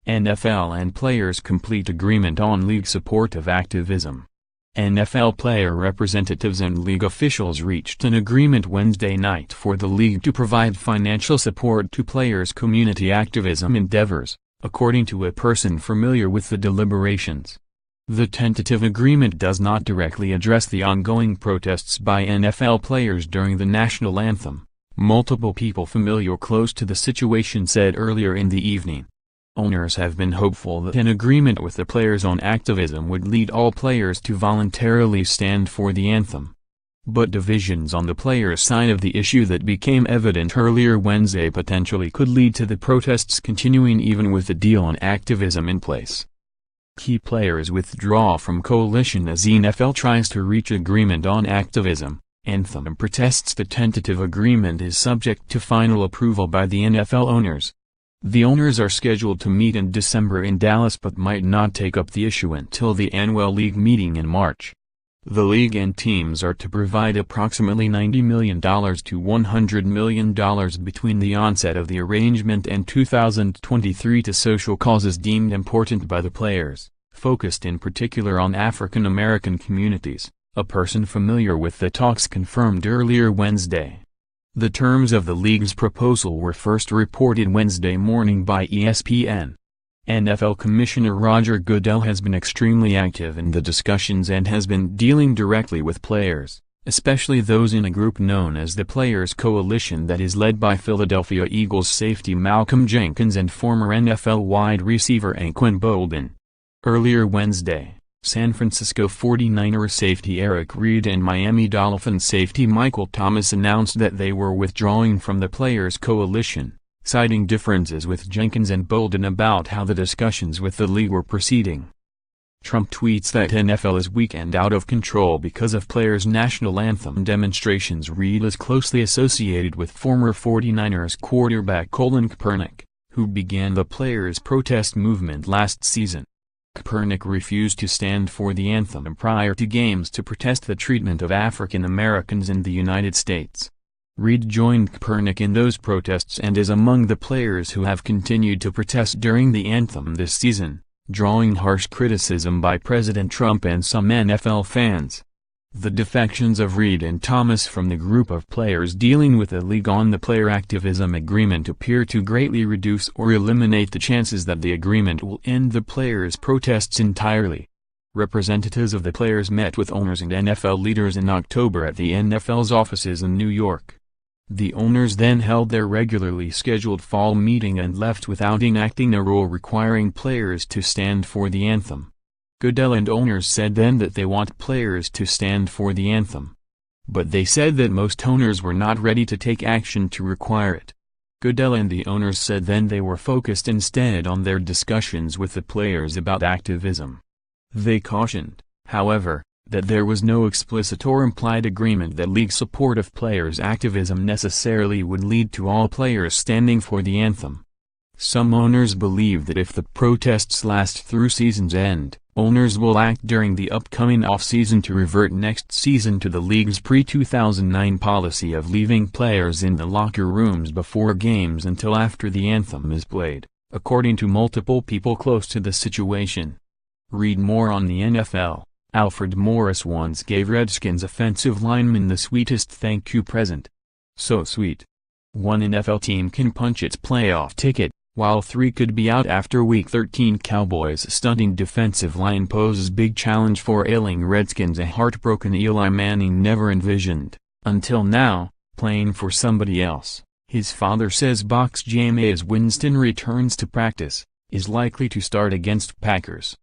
NFL and players complete agreement on league support of activism. NFL player representatives and league officials reached an agreement Wednesday night for the league to provide financial support to players' community activism endeavors, according to a person familiar with the deliberations. The tentative agreement does not directly address the ongoing protests by NFL players during the national anthem, multiple people familiar close to the situation said earlier in the evening. Owners have been hopeful that an agreement with the players on activism would lead all players to voluntarily stand for the anthem. But divisions on the players' side of the issue that became evident earlier Wednesday potentially could lead to the protests continuing even with the deal on activism in place. Key players withdraw from coalition as NFL tries to reach agreement on activism. Anthem protests the tentative agreement is subject to final approval by the NFL owners. The owners are scheduled to meet in December in Dallas but might not take up the issue until the annual league meeting in March. The league and teams are to provide approximately $90 million to $100 million between the onset of the arrangement and 2023 to social causes deemed important by the players, focused in particular on African American communities, a person familiar with the talks confirmed earlier Wednesday. The terms of the league's proposal were first reported Wednesday morning by ESPN. NFL Commissioner Roger Goodell has been extremely active in the discussions and has been dealing directly with players, especially those in a group known as the Players Coalition that is led by Philadelphia Eagles safety Malcolm Jenkins and former NFL wide receiver Anquan Boldin. Earlier Wednesday, San Francisco 49ers safety Eric Reid and Miami Dolphins safety Michael Thomas announced that they were withdrawing from the Players Coalition, citing differences with Jenkins and Boldin about how the discussions with the league were proceeding. Trump tweets that NFL is weak and out of control because of players' national anthem demonstrations. Reid is closely associated with former 49ers quarterback Colin Kaepernick, who began the players' protest movement last season. Kaepernick refused to stand for the anthem prior to games to protest the treatment of African Americans in the United States. Reid joined Kaepernick in those protests and is among the players who have continued to protest during the anthem this season, drawing harsh criticism by President Trump and some NFL fans. The defections of Reid and Thomas from the group of players dealing with the league on the player activism agreement appear to greatly reduce or eliminate the chances that the agreement will end the players' protests entirely. Representatives of the players met with owners and NFL leaders in October at the NFL's offices in New York. The owners then held their regularly scheduled fall meeting and left without enacting a rule requiring players to stand for the anthem. Goodell and owners said then that they want players to stand for the anthem. But they said that most owners were not ready to take action to require it. Goodell and the owners said then they were focused instead on their discussions with the players about activism. They cautioned, however, that there was no explicit or implied agreement that league support of players' activism necessarily would lead to all players standing for the anthem. Some owners believe that if the protests last through season's end, owners will act during the upcoming off-season to revert next season to the league's pre-2009 policy of leaving players in the locker rooms before games until after the anthem is played, according to multiple people close to the situation. Read more on the NFL. Alfred Morris once gave Redskins offensive linemen the sweetest thank you present. So sweet. One NFL team can punch its playoff ticket, while 3 could be out after Week 13. Cowboys' stunting defensive line poses big challenge for ailing Redskins, a heartbroken Eli Manning never envisioned, until now, playing for somebody else. His father says Box Jameis Winston returns to practice, is likely to start against Packers.